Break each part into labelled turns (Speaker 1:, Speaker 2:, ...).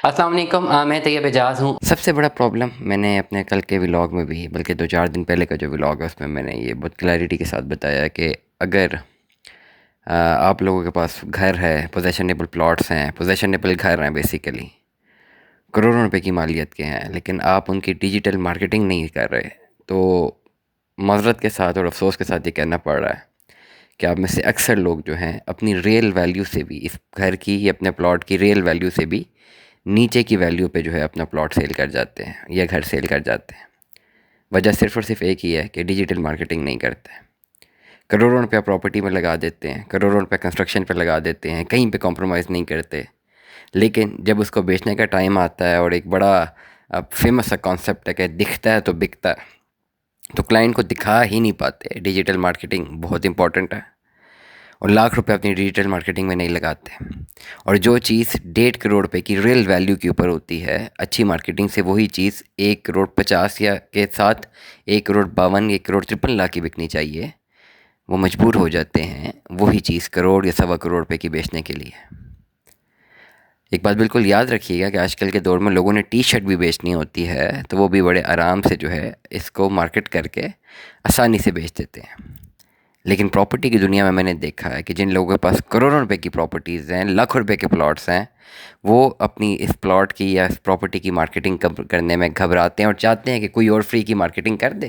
Speaker 1: السلام علیکم، میں طیب اعجاز ہوں۔ سب سے بڑا پرابلم میں نے اپنے کل کے ولاگ میں بھی، بلکہ 2-4 دن پہلے کا جو ولاگ ہے اس میں نے یہ بہت کلیئرٹی کے ساتھ بتایا کہ اگر آپ لوگوں کے پاس گھر ہے، پوزیشنیبل پلاٹس ہیں، پوزیشنیبل گھر ہیں، بیسیکلی کروڑوں روپے کی مالیت کے ہیں، لیکن آپ ان کی ڈیجیٹل مارکیٹنگ نہیں کر رہے، تو معذرت کے ساتھ اور افسوس کے ساتھ یہ کہنا پڑ رہا ہے کہ آپ میں سے اکثر لوگ جو ہیں اپنی ریل ویلیو سے بھی، اس گھر کی یا اپنے پلاٹ کی ریل ویلیو سے بھی نیچے کی ویلیو پہ جو ہے اپنا پلاٹ سیل کر جاتے ہیں یا گھر سیل کر جاتے ہیں۔ وجہ صرف اور صرف ایک ہی ہے کہ ڈیجیٹل مارکیٹنگ نہیں کرتے۔ کروڑوں روپیہ پراپرٹی میں لگا دیتے ہیں، کروڑوں روپے کنسٹرکشن پہ لگا دیتے ہیں، کہیں پہ کمپرومائز نہیں کرتے، لیکن جب اس کو بیچنے کا ٹائم آتا ہے اور ایک بڑا فیمس سا کانسیپٹ ہے کہ دکھتا ہے تو بکتا ہے، تو کلائنٹ کو دکھا ہی نہیں پاتے۔ ڈیجیٹل مارکیٹنگ بہت امپورٹنٹ ہے اور لاکھ روپے اپنی ڈیجیٹل مارکیٹنگ میں نہیں لگاتے، اور جو چیز 1.5 کروڑ روپے کی ریل ویلیو کے اوپر ہوتی ہے اچھی مارکیٹنگ سے، وہی چیز 1.50 کروڑ یا کے ساتھ 1.52 کروڑ 1.53 لاکھ کی بکنی چاہیے، وہ مجبور ہو جاتے ہیں وہی چیز کروڑ یا 1.25 کروڑ روپے کی بیچنے کے لیے۔ ایک بات بالکل یاد رکھیے گا کہ آج کل کے دور میں لوگوں نے ٹی شرٹ بھی بیچنی ہوتی ہے تو وہ بھی بڑے آرام سے جو ہے اس کو مارکیٹ کر کے آسانی سے بیچ دیتے ہیں، لیکن پراپرٹی کی دنیا میں نے دیکھا ہے کہ جن لوگوں کے پاس کروڑوں روپے کی پراپرٹیز ہیں، لاکھوں روپے کے پلاٹس ہیں، وہ اپنی اس پلاٹ کی یا اس پراپرٹی کی مارکیٹنگ کرنے میں گھبراتے ہیں اور چاہتے ہیں کہ کوئی اور فری کی مارکیٹنگ کر دے،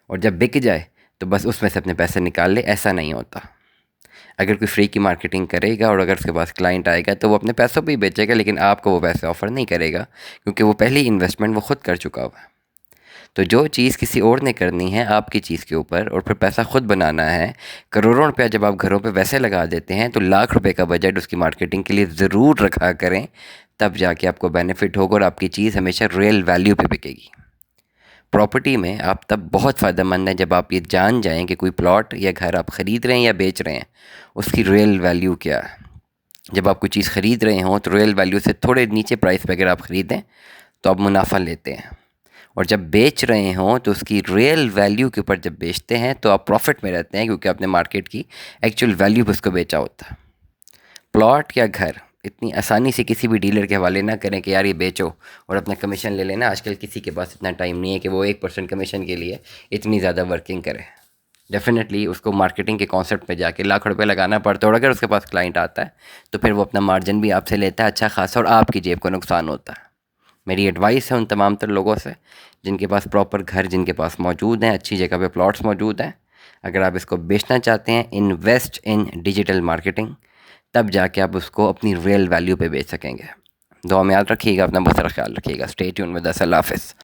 Speaker 1: اور جب بک جائے تو بس اس میں سے اپنے پیسے نکال لے۔ ایسا نہیں ہوتا۔ اگر کوئی فری کی مارکیٹنگ کرے گا اور اگر اس کے پاس کلائنٹ آئے گا تو وہ اپنے پیسوں پہ ہی بیچے گا، لیکن آپ کو وہ پیسے آفر نہیں کرے گا، کیونکہ وہ پہلی انویسٹمنٹ وہ خود کر چکا ہوا ہے۔ تو جو چیز کسی اور نے کرنی ہے آپ کی چیز کے اوپر اور پھر پیسہ خود بنانا ہے، کروڑوں روپیہ جب آپ گھروں پہ ویسے لگا دیتے ہیں تو لاکھ روپے کا بجٹ اس کی مارکیٹنگ کے لیے ضرور رکھا کریں، تب جا کے آپ کو بینیفٹ ہوگا اور آپ کی چیز ہمیشہ ریل ویلیو پہ بکے گی۔ پراپرٹی میں آپ تب بہت فائدہ مند ہیں جب آپ یہ جان جائیں کہ کوئی پلاٹ یا گھر آپ خرید رہے ہیں یا بیچ رہے ہیں، اس کی ریل ویلیو کیا ہے۔ جب آپ کوئی چیز خرید رہے ہوں تو ریل ویلیو سے تھوڑے نیچے پرائس پہ اگر آپ خریدیں تو آپ منافع لیتے ہیں، اور جب بیچ رہے ہوں تو اس کی ریل ویلیو کے اوپر جب بیچتے ہیں تو آپ پروفٹ میں رہتے ہیں، کیونکہ آپ نے مارکیٹ کی ایکچوئل ویلیو پہ اس کو بیچا ہوتا ہے۔ پلاٹ یا گھر اتنی آسانی سے کسی بھی ڈیلر کے حوالے نہ کریں کہ یار یہ بیچو اور اپنا کمیشن لے لینا۔ آج کل کسی کے پاس اتنا ٹائم نہیں ہے کہ وہ 1% کمیشن کے لیے اتنی زیادہ ورکنگ کرے۔ ڈیفینیٹلی اس کو مارکیٹنگ کے کانسیپٹ پہ جا کے لاکھ روپے لگانا پڑتا ہے، اور اگر اس کے پاس کلائنٹ آتا ہے تو پھر وہ اپنا مارجن بھی آپ سے لیتا ہے اچھا خاصا، اور آپ کی جیب کو نقصان ہوتا ہے۔ میری ایڈوائس ہے ان تمام تر لوگوں سے جن کے پاس پراپر گھر جن کے پاس موجود ہیں، اچھی جگہ پہ پلاٹس موجود ہیں، اگر آپ اس کو بیچنا چاہتے ہیں، انویسٹ ان ڈیجیٹل مارکیٹنگ، تب جا کے آپ اس کو اپنی ریل ویلیو پہ بیچ سکیں گے۔ دعا میں یاد رکھیے گا، اپنا بہت سارا خیال رکھیے گا۔ Stay tune with us. اللہ حافظ۔